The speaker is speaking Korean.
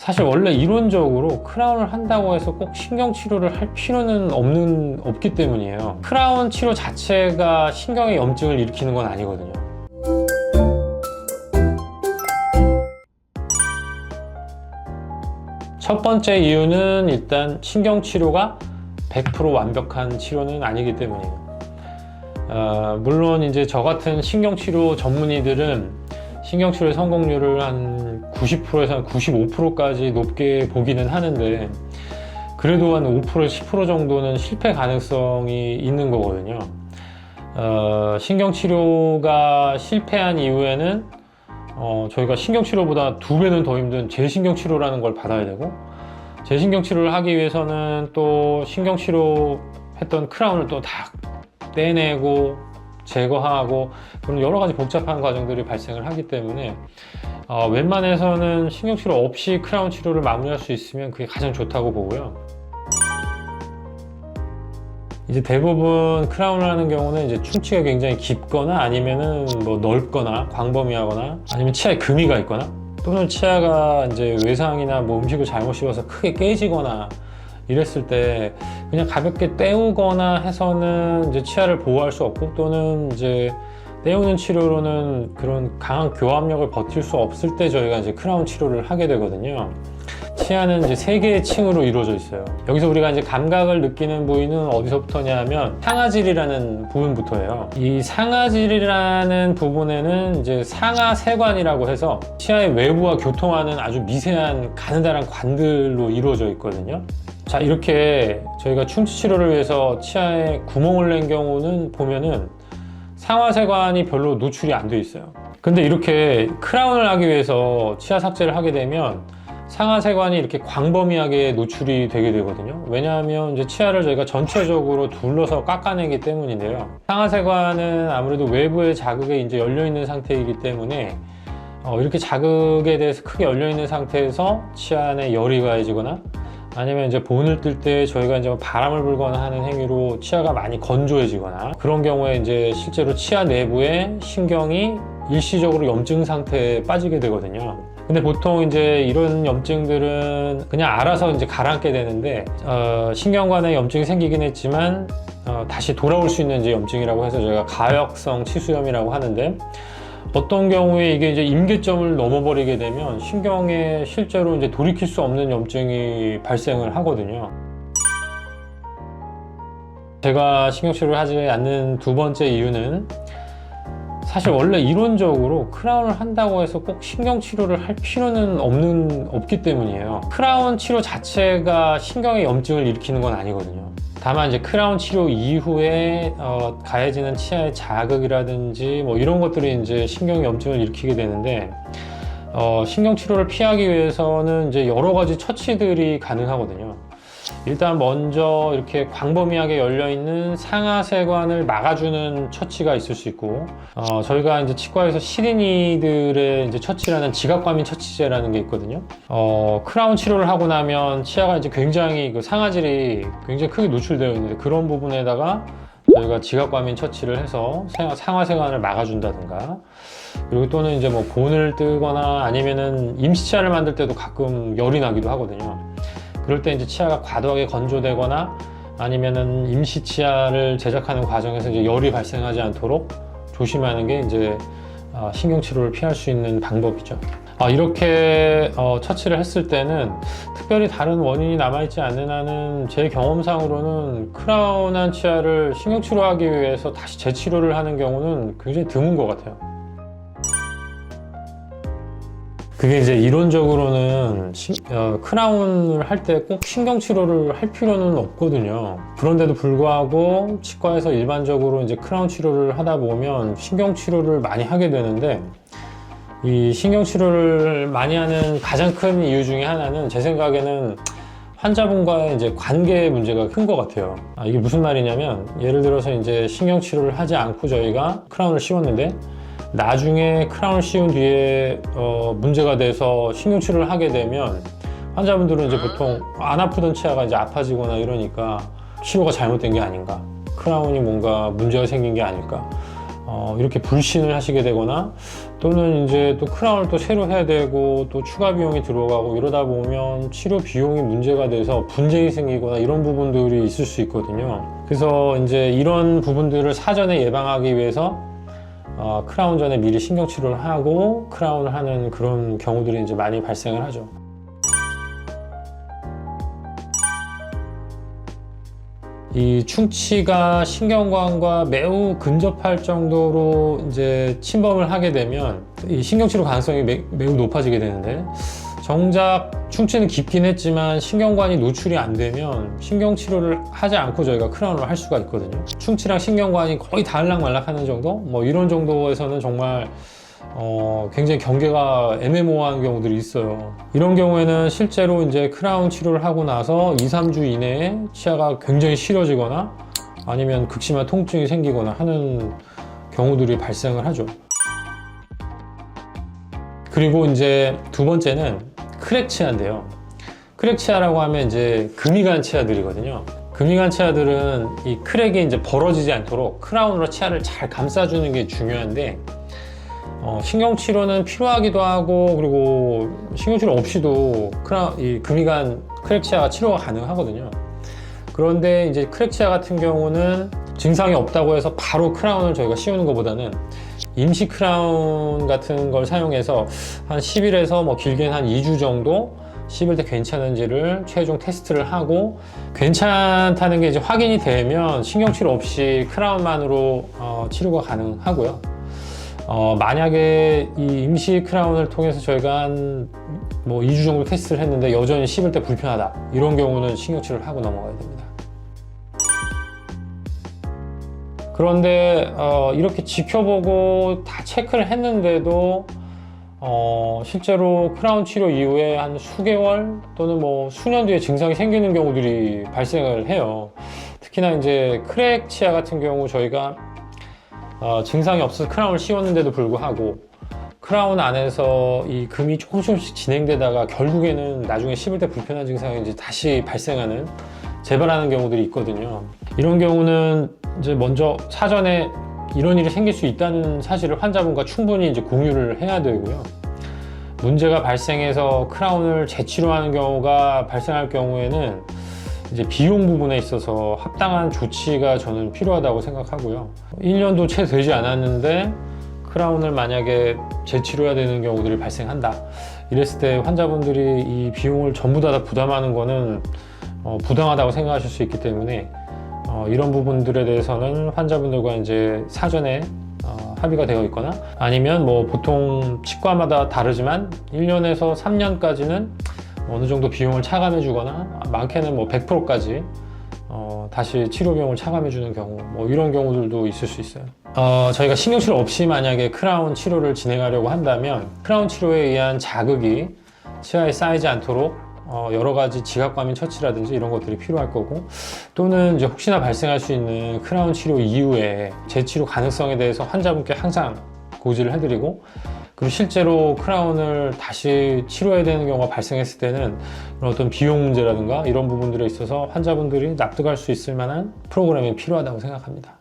사실 원래 이론적으로 크라운을 한다고 해서 꼭 신경치료를 할 필요는 없기 때문이에요. 크라운 치료 자체가 신경의 염증을 일으키는 건 아니거든요. 첫 번째 이유는 일단 신경치료가 100% 완벽한 치료는 아니기 때문이에요. 물론 이제 저 같은 신경치료 전문의들은 신경치료의 성공률을 한 90%에서 한 95%까지 높게 보기는 하는데, 그래도 한 5%, 10% 정도는 실패 가능성이 있는 거거든요. 신경치료가 실패한 이후에는 저희가 신경치료보다 2배는 더 힘든 재신경치료라는 걸 받아야 되고, 재신경치료를 하기 위해서는 또 신경치료 했던 크라운을 또 다 떼내고 제거하고 그런 여러 가지 복잡한 과정들이 발생을 하기 때문에 웬만해서는 신경치료 없이 크라운 치료를 마무리할 수 있으면 그게 가장 좋다고 보고요. 이제 대부분 크라운을 하는 경우는 이제 충치가 굉장히 깊거나 아니면은 뭐 넓거나 광범위하거나 아니면 치아에 금이가 있거나 또는 치아가 이제 외상이나 뭐 음식을 잘못 씹어서 크게 깨지거나 이랬을 때 그냥 가볍게 떼우거나 해서는 이제 치아를 보호할 수 없고, 또는 이제 떼우는 치료로는 그런 강한 교합력을 버틸 수 없을 때 저희가 이제 크라운 치료를 하게 되거든요. 치아는 이제 3개의 층으로 이루어져 있어요. 여기서 우리가 이제 감각을 느끼는 부위는 어디서부터냐 하면 상아질이라는 부분부터예요. 이 상아질이라는 부분에는 이제 상아세관이라고 해서 치아의 외부와 교통하는 아주 미세한 가느다란 관들로 이루어져 있거든요. 자, 이렇게 저희가 충치 치료를 위해서 치아에 구멍을 낸 경우는 보면은 상아세관이 별로 노출이 안 돼 있어요. 근데 이렇게 크라운을 하기 위해서 치아 삭제를 하게 되면 상아세관이 이렇게 광범위하게 노출이 되게 되거든요. 왜냐하면 이제 치아를 저희가 전체적으로 둘러서 깎아내기 때문인데요. 상아세관은 아무래도 외부의 자극에 이제 열려 있는 상태이기 때문에 이렇게 자극에 대해서 크게 열려 있는 상태에서 치아 안에 열이 가해지거나 아니면 이제 본을 뜰 때 저희가 이제 바람을 불거나 하는 행위로 치아가 많이 건조해지거나 그런 경우에 이제 실제로 치아 내부에 신경이 일시적으로 염증 상태에 빠지게 되거든요. 근데 보통 이제 이런 염증들은 그냥 알아서 이제 가라앉게 되는데, 신경관에 염증이 생기긴 했지만 다시 돌아올 수 있는 이제 염증이라고 해서 저희가 가역성 치수염이라고 하는데, 어떤 경우에 이게 이제 임계점을 넘어버리게 되면 신경에 실제로 이제 돌이킬 수 없는 염증이 발생을 하거든요. 제가 신경치료를 하지 않는 두 번째 이유는, 사실 원래 이론적으로 크라운을 한다고 해서 꼭 신경치료를 할 필요는 없기 때문이에요. 크라운 치료 자체가 신경의 염증을 일으키는 건 아니거든요. 다만 이제 크라운 치료 이후에 가해지는 치아의 자극이라든지 뭐 이런 것들이 이제 신경 염증을 일으키게 되는데, 신경 치료를 피하기 위해서는 이제 여러 가지 처치들이 가능하거든요. 일단 먼저 이렇게 광범위하게 열려 있는 상아세관을 막아주는 처치가 있을 수 있고, 저희가 이제 치과에서 시린이들의 이제 처치라는 지각과민 처치제라는 게 있거든요. 크라운 치료를 하고 나면 치아가 이제 굉장히 그 상아질이 굉장히 크게 노출되어 있는데, 그런 부분에다가 저희가 지각과민 처치를 해서 상아세관을 막아준다든가, 그리고 또는 이제 뭐 본을 뜨거나 아니면은 임시치아를 만들 때도 가끔 열이 나기도 하거든요. 그럴 때 이제 치아가 과도하게 건조되거나 아니면은 임시 치아를 제작하는 과정에서 이제 열이 발생하지 않도록 조심하는 게 이제 신경치료를 피할 수 있는 방법이죠. 이렇게 처치를 했을 때는 특별히 다른 원인이 남아있지 않는 한은 제 경험상으로는 크라운한 치아를 신경치료하기 위해서 다시 재치료를 하는 경우는 굉장히 드문 것 같아요. 그게 이제 이론적으로는 크라운을 할 때 꼭 신경치료를 할 필요는 없거든요. 그런데도 불구하고 치과에서 일반적으로 이제 크라운 치료를 하다 보면 신경치료를 많이 하게 되는데, 이 신경치료를 많이 하는 가장 큰 이유 중에 하나는 제 생각에는 환자분과의 이제 관계 문제가 큰 것 같아요. 이게 무슨 말이냐면, 예를 들어서 이제 신경치료를 하지 않고 저희가 크라운을 씌웠는데, 나중에 크라운을 씌운 뒤에 문제가 돼서 신경치료를 하게 되면 환자분들은 이제 보통 안 아프던 치아가 이제 아파지거나 이러니까 치료가 잘못된 게 아닌가, 크라운이 뭔가 문제가 생긴 게 아닐까, 이렇게 불신을 하시게 되거나 또는 이제 또 크라운을 또 새로 해야 되고 또 추가 비용이 들어가고 이러다 보면 치료 비용이 문제가 돼서 분쟁이 생기거나 이런 부분들이 있을 수 있거든요. 그래서 이제 이런 부분들을 사전에 예방하기 위해서 크라운 전에 미리 신경 치료를 하고 크라운을 하는 그런 경우들이 이제 많이 발생을 하죠. 이 충치가 신경관과 매우 근접할 정도로 이제 침범을 하게 되면 이 신경치료 가능성이 매우 높아지게 되는데, 정작 충치는 깊긴 했지만 신경관이 노출이 안 되면 신경치료를 하지 않고 저희가 크라운을 할 수가 있거든요. 충치랑 신경관이 거의 다을락말락하는 정도? 뭐 이런 정도에서는 정말 굉장히 경계가 애매모호한 경우들이 있어요. 이런 경우에는 실제로 이제 크라운 치료를 하고 나서 2-3주 이내에 치아가 굉장히 시려지거나 아니면 극심한 통증이 생기거나 하는 경우들이 발생을 하죠. 그리고 이제 두 번째는 크랙 치아인데요. 크랙 치아라고 하면 이제 금이 간 치아들이거든요. 금이 간 치아들은 이 크랙이 이제 벌어지지 않도록 크라운으로 치아를 잘 감싸주는 게 중요한데, 신경치료는 필요하기도 하고, 그리고 신경치료 없이도 이 금이 간 크랙 치아가 치료가 가능하거든요. 그런데 이제 크랙 치아 같은 경우는 증상이 없다고 해서 바로 크라운을 저희가 씌우는 것보다는 임시 크라운 같은 걸 사용해서 한 10일에서 뭐 길게는 한 2주 정도 씹을 때 괜찮은지를 최종 테스트를 하고, 괜찮다는 게 이제 확인이 되면 신경치료 없이 크라운만으로 치료가 가능하고요. 만약에 이 임시 크라운을 통해서 저희가 한 뭐 2주 정도 테스트를 했는데 여전히 씹을 때 불편하다, 이런 경우는 신경치료를 하고 넘어가야 됩니다. 그런데 이렇게 지켜보고 다 체크를 했는데도 실제로 크라운 치료 이후에 한 수개월 또는 뭐 수년 뒤에 증상이 생기는 경우들이 발생을 해요. 특히나 이제 크랙 치아 같은 경우 저희가 증상이 없어서 크라운을 씌웠는데도 불구하고 크라운 안에서 이 금이 조금씩 진행되다가 결국에는 나중에 씹을 때 불편한 증상이 이제 다시 발생하는, 재발하는 경우들이 있거든요. 이런 경우는 이제 먼저 사전에 이런 일이 생길 수 있다는 사실을 환자분과 충분히 이제 공유를 해야 되고요. 문제가 발생해서 크라운을 재치료하는 경우가 발생할 경우에는 이제 비용 부분에 있어서 합당한 조치가 저는 필요하다고 생각하고요. 1년도 채 되지 않았는데 크라운을 만약에 재치료해야 되는 경우들이 발생한다, 이랬을 때 환자분들이 이 비용을 전부 다 부담하는 거는 부당하다고 생각하실 수 있기 때문에 이런 부분들에 대해서는 환자분들과 이제 사전에 합의가 되어 있거나, 아니면 뭐 보통 치과마다 다르지만 1년에서 3년까지는 어느 정도 비용을 차감해 주거나, 많게는 뭐 100%까지 다시 치료 비용을 차감해 주는 경우, 뭐 이런 경우들도 있을 수 있어요. 저희가 신경치료 없이 만약에 크라운 치료를 진행하려고 한다면 크라운 치료에 의한 자극이 치아에 쌓이지 않도록 여러 가지 지각과민 처치라든지 이런 것들이 필요할 거고, 또는 이제 혹시나 발생할 수 있는 크라운 치료 이후에 재치료 가능성에 대해서 환자분께 항상 고지를 해드리고, 그리고 실제로 크라운을 다시 치료해야 되는 경우가 발생했을 때는 어떤 비용 문제라든가 이런 부분들에 있어서 환자분들이 납득할 수 있을 만한 프로그램이 필요하다고 생각합니다.